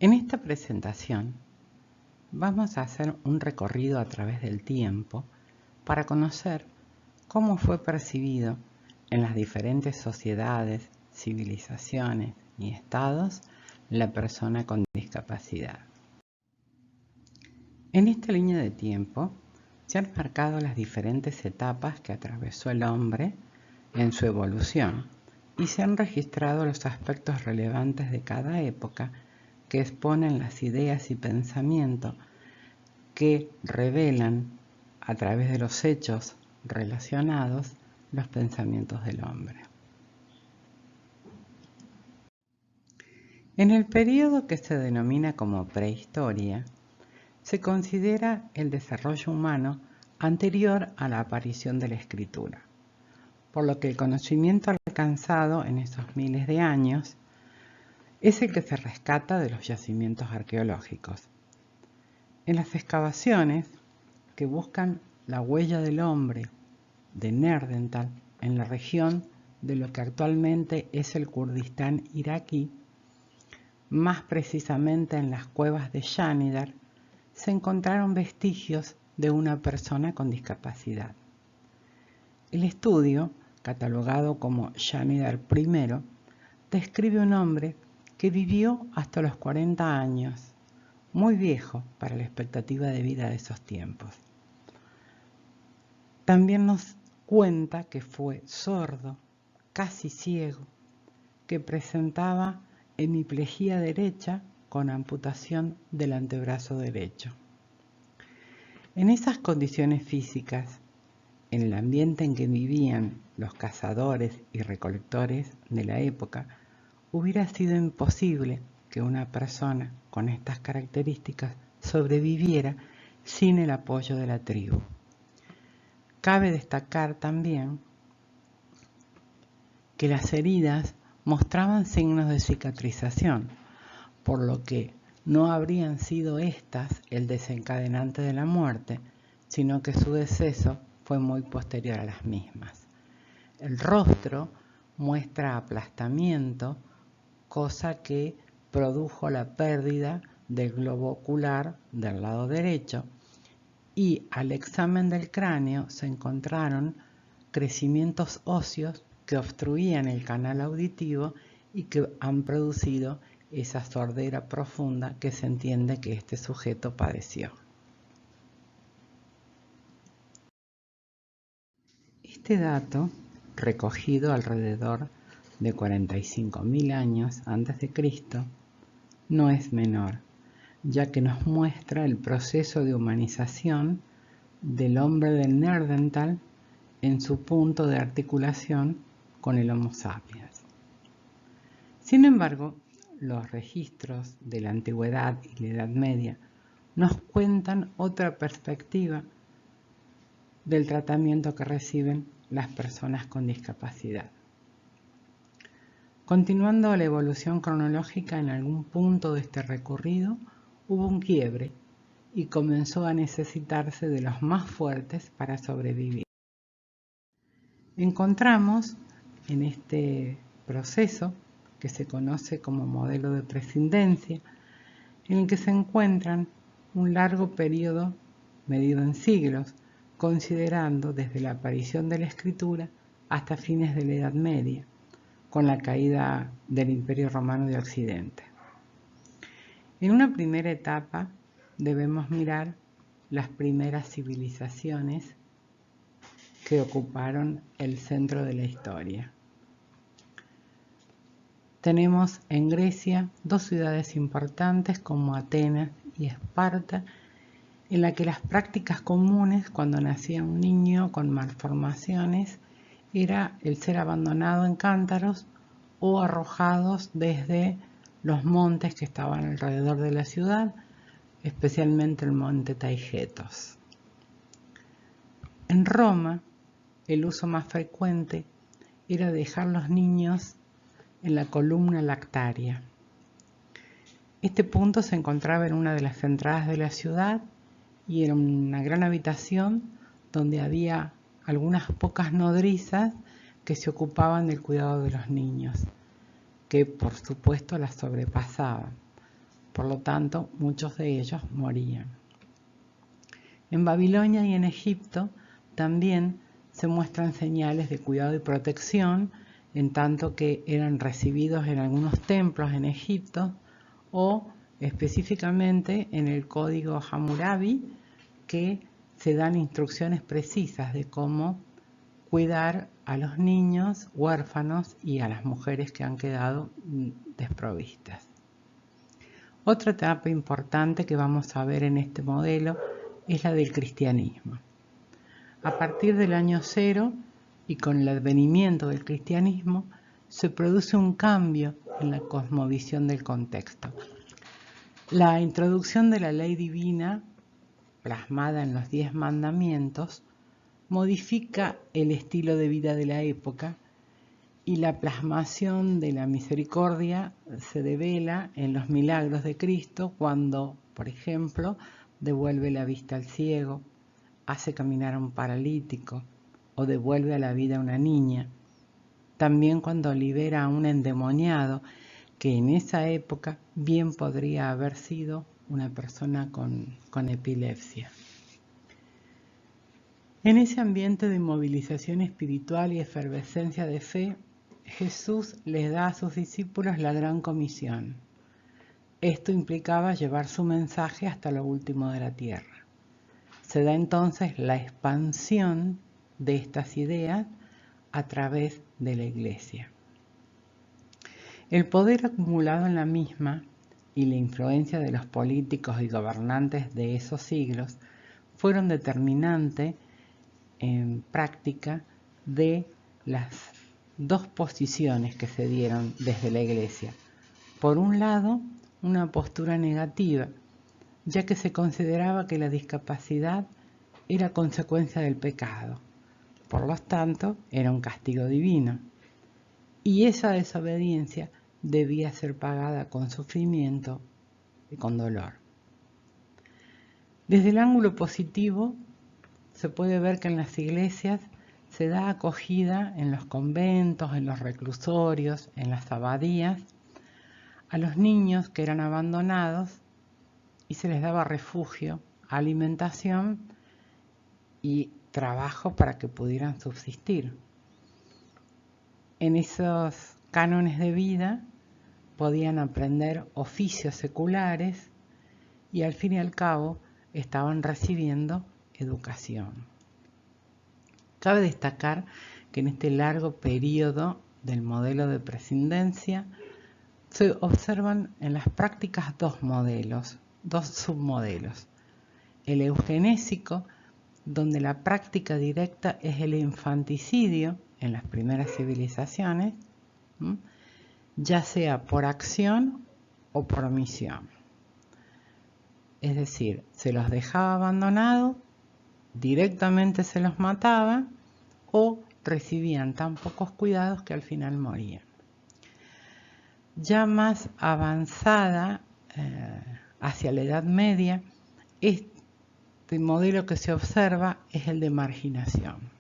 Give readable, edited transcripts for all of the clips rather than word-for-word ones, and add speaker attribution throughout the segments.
Speaker 1: En esta presentación vamos a hacer un recorrido a través del tiempo para conocer cómo fue percibido en las diferentes sociedades, civilizaciones y estados la persona con discapacidad. En esta línea de tiempo se han marcado las diferentes etapas que atravesó el hombre en su evolución y se han registrado los aspectos relevantes de cada época que exponen las ideas y pensamientos que revelan a través de los hechos relacionados los pensamientos del hombre. En el periodo que se denomina como prehistoria, se considera el desarrollo humano anterior a la aparición de la escritura, por lo que el conocimiento alcanzado en esos miles de años es el que se rescata de los yacimientos arqueológicos. En las excavaciones que buscan la huella del hombre de Neandertal en la región de lo que actualmente es el Kurdistán iraquí, más precisamente en las cuevas de Shanidar, se encontraron vestigios de una persona con discapacidad. El estudio, catalogado como Shanidar I, describe un hombre que vivió hasta los 40 años, muy viejo para la expectativa de vida de esos tiempos. También nos cuenta que fue sordo, casi ciego, que presentaba hemiplegia derecha con amputación del antebrazo derecho. En esas condiciones físicas, en el ambiente en que vivían los cazadores y recolectores de la época, hubiera sido imposible que una persona con estas características sobreviviera sin el apoyo de la tribu. Cabe destacar también que las heridas mostraban signos de cicatrización, por lo que no habrían sido estas el desencadenante de la muerte, sino que su deceso fue muy posterior a las mismas. El rostro muestra aplastamiento, cosa que produjo la pérdida del globo ocular del lado derecho, y al examen del cráneo se encontraron crecimientos óseos que obstruían el canal auditivo y que han producido esa sordera profunda que se entiende que este sujeto padeció. Este dato, recogido alrededor de 45.000 años antes de Cristo, no es menor, ya que nos muestra el proceso de humanización del hombre del Neandertal en su punto de articulación con el Homo sapiens. Sin embargo, los registros de la antigüedad y la Edad Media nos cuentan otra perspectiva del tratamiento que reciben las personas con discapacidad. Continuando la evolución cronológica, en algún punto de este recorrido hubo un quiebre y comenzó a necesitarse de los más fuertes para sobrevivir. Encontramos en este proceso, que se conoce como modelo de prescindencia, en el que se encuentran un largo periodo medido en siglos, considerando desde la aparición de la escritura hasta fines de la Edad Media, con la caída del Imperio Romano de Occidente. En una primera etapa debemos mirar las primeras civilizaciones que ocuparon el centro de la historia. Tenemos en Grecia dos ciudades importantes como Atenas y Esparta, en la que las prácticas comunes cuando nacía un niño con malformaciones era el ser abandonado en cántaros o arrojados desde los montes que estaban alrededor de la ciudad, especialmente el monte Taygetos. En Roma, el uso más frecuente era dejar los niños en la columna lactaria. Este punto se encontraba en una de las entradas de la ciudad y era una gran habitación donde había algunas pocas nodrizas que se ocupaban del cuidado de los niños, que por supuesto las sobrepasaban. por lo tanto muchos de ellos morían. En Babilonia y en Egipto también se muestran señales de cuidado y protección, en tanto que eran recibidos en algunos templos en Egipto o específicamente en el código Hammurabi, que se dan instrucciones precisas de cómo cuidar a los niños huérfanos y a las mujeres que han quedado desprovistas. Otra etapa importante que vamos a ver en este modelo es la del cristianismo. A partir del año 0 y con el advenimiento del cristianismo, se produce un cambio en la cosmovisión del contexto. La introducción de la ley divina, plasmada en los 10 mandamientos, modifica el estilo de vida de la época y la plasmación de la misericordia se devela en los milagros de Cristo cuando, por ejemplo, devuelve la vista al ciego, hace caminar a un paralítico o devuelve a la vida a una niña. También cuando libera a un endemoniado que en esa época bien podría haber sido una persona con epilepsia. En ese ambiente de movilización espiritual y efervescencia de fe, Jesús les da a sus discípulos la gran comisión. Esto implicaba llevar su mensaje hasta lo último de la tierra. Se da entonces la expansión de estas ideas a través de la Iglesia. El poder acumulado en la misma y la influencia de los políticos y gobernantes de esos siglos fueron determinantes en práctica de las dos posiciones que se dieron desde la Iglesia. Por un lado, una postura negativa, ya que se consideraba que la discapacidad era consecuencia del pecado, por lo tanto era un castigo divino, y esa desobediencia debía ser pagada con sufrimiento y con dolor. Desde el ángulo positivo, se puede ver que en las iglesias se da acogida en los conventos, en los reclusorios, en las abadías, a los niños que eran abandonados y se les daba refugio, alimentación y trabajo para que pudieran subsistir. En esos cánones de vida podían aprender oficios seculares y al fin y al cabo estaban recibiendo educación. Cabe destacar que en este largo periodo del modelo de prescindencia se observan en las prácticas dos submodelos. El eugenésico, donde la práctica directa es el infanticidio en las primeras civilizaciones, ya sea por acción o por omisión. Es decir, se los dejaba abandonados, directamente se los mataba o recibían tan pocos cuidados que al final morían. Ya más avanzada hacia la Edad Media, este modelo que se observa es el de marginación.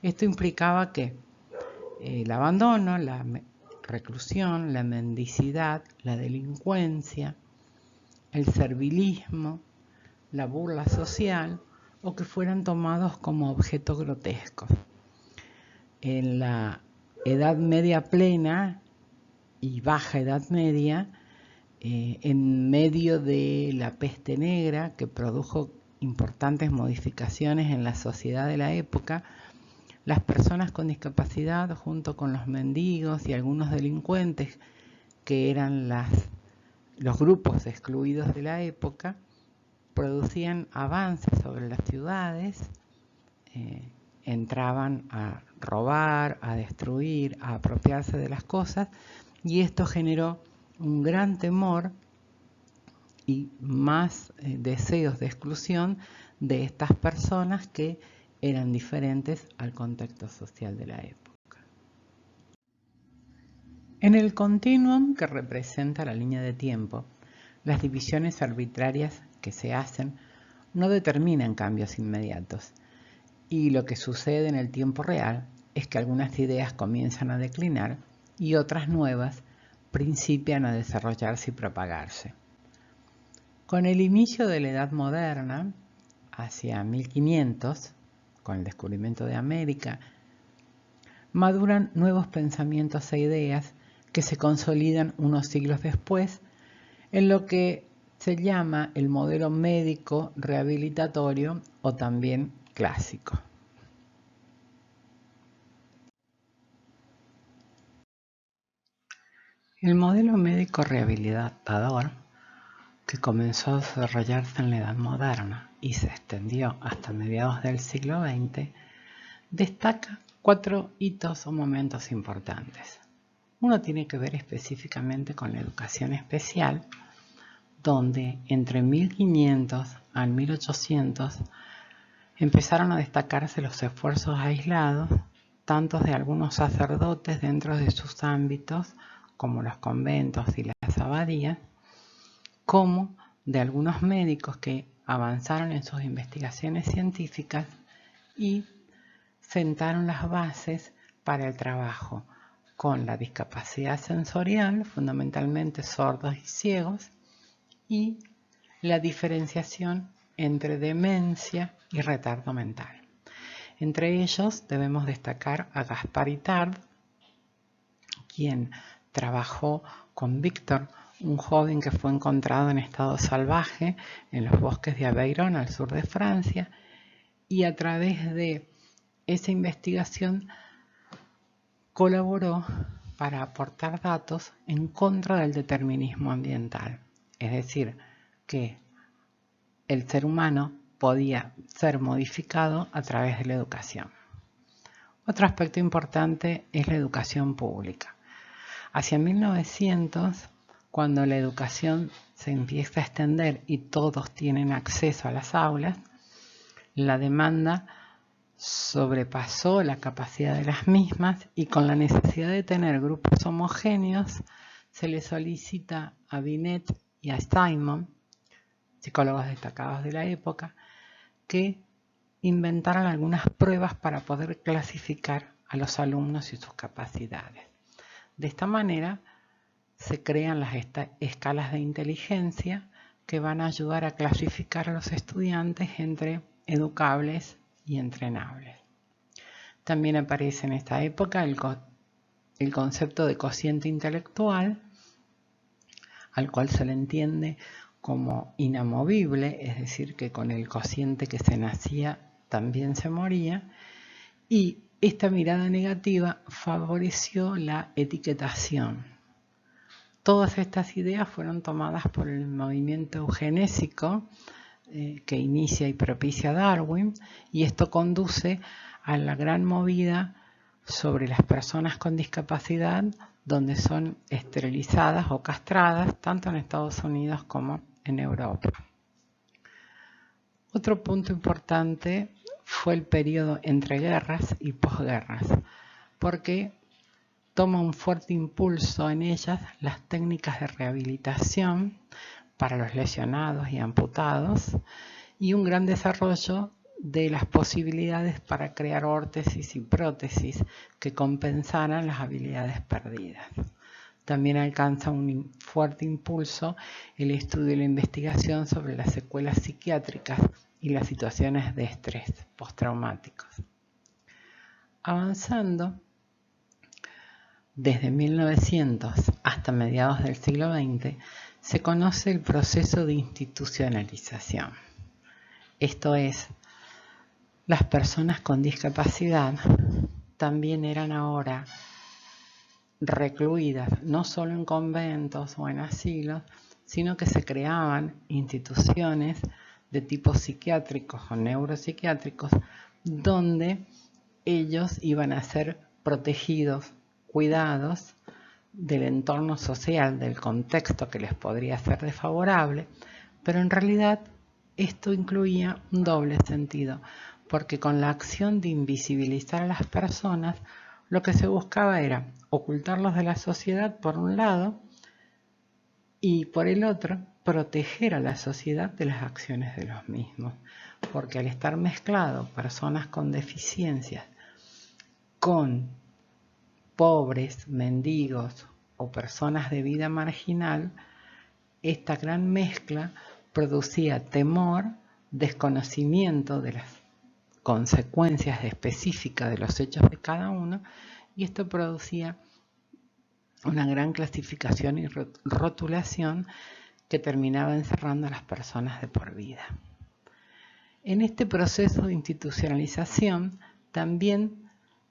Speaker 1: Esto implicaba que el abandono, la reclusión, la mendicidad, la delincuencia, el servilismo, la burla social o que fueran tomados como objetos grotescos. En la Edad Media plena y Baja Edad Media, en medio de la peste negra que produjo importantes modificaciones en la sociedad de la época, las personas con discapacidad junto con los mendigos y algunos delincuentes que eran los grupos excluidos de la época producían avances sobre las ciudades, entraban a robar, a destruir, a apropiarse de las cosas, y esto generó un gran temor y más deseos de exclusión de estas personas que eran diferentes al contexto social de la época. En el continuum que representa la línea de tiempo, las divisiones arbitrarias que se hacen no determinan cambios inmediatos, y lo que sucede en el tiempo real es que algunas ideas comienzan a declinar y otras nuevas principian a desarrollarse y propagarse. Con el inicio de la Edad Moderna, hacia 1500, con el descubrimiento de América, maduran nuevos pensamientos e ideas que se consolidan unos siglos después en lo que se llama el modelo médico rehabilitatorio o también clásico. El modelo médico rehabilitador, que comenzó a desarrollarse en la Edad Moderna y se extendió hasta mediados del siglo XX, destaca 4 hitos o momentos importantes. Uno tiene que ver específicamente con la educación especial, donde entre 1500 al 1800 empezaron a destacarse los esfuerzos aislados, tanto de algunos sacerdotes dentro de sus ámbitos, como los conventos y las abadías, como de algunos médicos que avanzaron en sus investigaciones científicas y sentaron las bases para el trabajo con la discapacidad sensorial, fundamentalmente sordos y ciegos, y la diferenciación entre demencia y retardo mental. Entre ellos debemos destacar a Gaspar Itard, quien trabajó con Víctor, un joven que fue encontrado en estado salvaje en los bosques de Aveyron, al sur de Francia, y a través de esa investigación colaboró para aportar datos en contra del determinismo ambiental, es decir, que el ser humano podía ser modificado a través de la educación. Otro aspecto importante es la educación pública. Hacia 1900, cuando la educación se empieza a extender y todos tienen acceso a las aulas, la demanda sobrepasó la capacidad de las mismas y con la necesidad de tener grupos homogéneos, se le solicita a Binet y a Simon, psicólogos destacados de la época, que inventaran algunas pruebas para poder clasificar a los alumnos y sus capacidades. De esta manera se crean las escalas de inteligencia que van a ayudar a clasificar a los estudiantes entre educables y entrenables. También aparece en esta época el concepto de cociente intelectual, al cual se le entiende como inamovible, es decir, que con el cociente que se nacía también se moría, y esta mirada negativa favoreció la etiquetación. Todas estas ideas fueron tomadas por el movimiento eugenésico que inicia y propicia Darwin, y esto conduce a la gran movida sobre las personas con discapacidad, donde son esterilizadas o castradas tanto en Estados Unidos como en Europa. Otro punto importante fue el periodo entre guerras y posguerras, porque toma un fuerte impulso en ellas las técnicas de rehabilitación para los lesionados y amputados y un gran desarrollo de las posibilidades para crear órtesis y prótesis que compensaran las habilidades perdidas. También alcanza un fuerte impulso el estudio y la investigación sobre las secuelas psiquiátricas y las situaciones de estrés postraumáticos. Avanzando, desde 1900 hasta mediados del siglo XX, se conoce el proceso de institucionalización. Esto es, las personas con discapacidad también eran ahora recluidas, no solo en conventos o en asilos, sino que se creaban instituciones de tipo psiquiátricos o neuropsiquiátricos, donde ellos iban a ser protegidos, cuidados del entorno social, del contexto que les podría ser desfavorable, pero en realidad esto incluía un doble sentido, porque con la acción de invisibilizar a las personas, lo que se buscaba era ocultarlos de la sociedad por un lado y por el otro proteger a la sociedad de las acciones de los mismos, porque al estar mezclado personas con deficiencias con pobres, mendigos o personas de vida marginal, esta gran mezcla producía temor, desconocimiento de las consecuencias específicas de los hechos de cada uno, y esto producía una gran clasificación y rotulación que terminaba encerrando a las personas de por vida. En este proceso de institucionalización también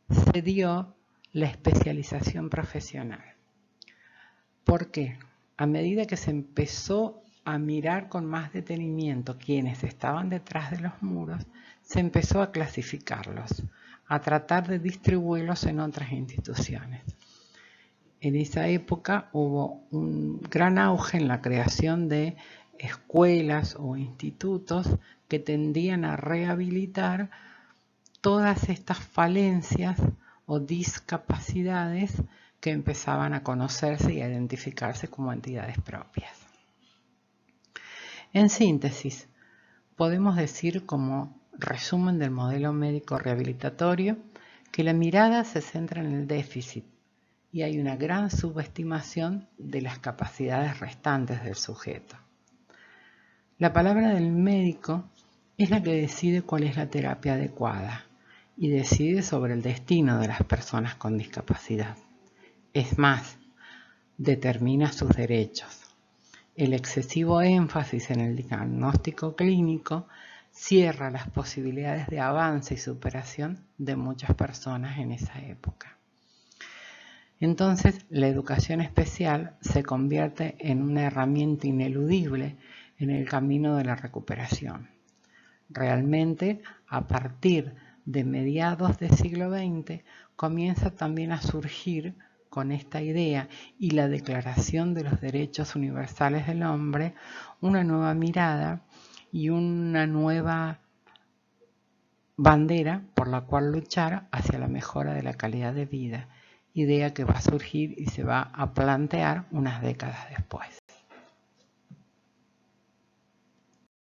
Speaker 1: se dio la especialización profesional. ¿Por qué? A medida que se empezó a mirar con más detenimiento quienes estaban detrás de los muros, se empezó a clasificarlos, a tratar de distribuirlos en otras instituciones. En esa época hubo un gran auge en la creación de escuelas o institutos que tendían a rehabilitar todas estas falencias o discapacidades que empezaban a conocerse y a identificarse como entidades propias. En síntesis, podemos decir como resumen del modelo médico rehabilitatorio que la mirada se centra en el déficit y hay una gran subestimación de las capacidades restantes del sujeto. La palabra del médico es la que decide cuál es la terapia adecuada y decide sobre el destino de las personas con discapacidad. Es más, determina sus derechos. El excesivo énfasis en el diagnóstico clínico cierra las posibilidades de avance y superación de muchas personas en esa época. Entonces, la educación especial se convierte en una herramienta ineludible en el camino de la recuperación. Realmente, a partir de mediados del siglo XX, comienza también a surgir con esta idea y la Declaración de los Derechos Universales del Hombre, una nueva mirada y una nueva bandera por la cual luchar hacia la mejora de la calidad de vida, idea que va a surgir y se va a plantear unas décadas después.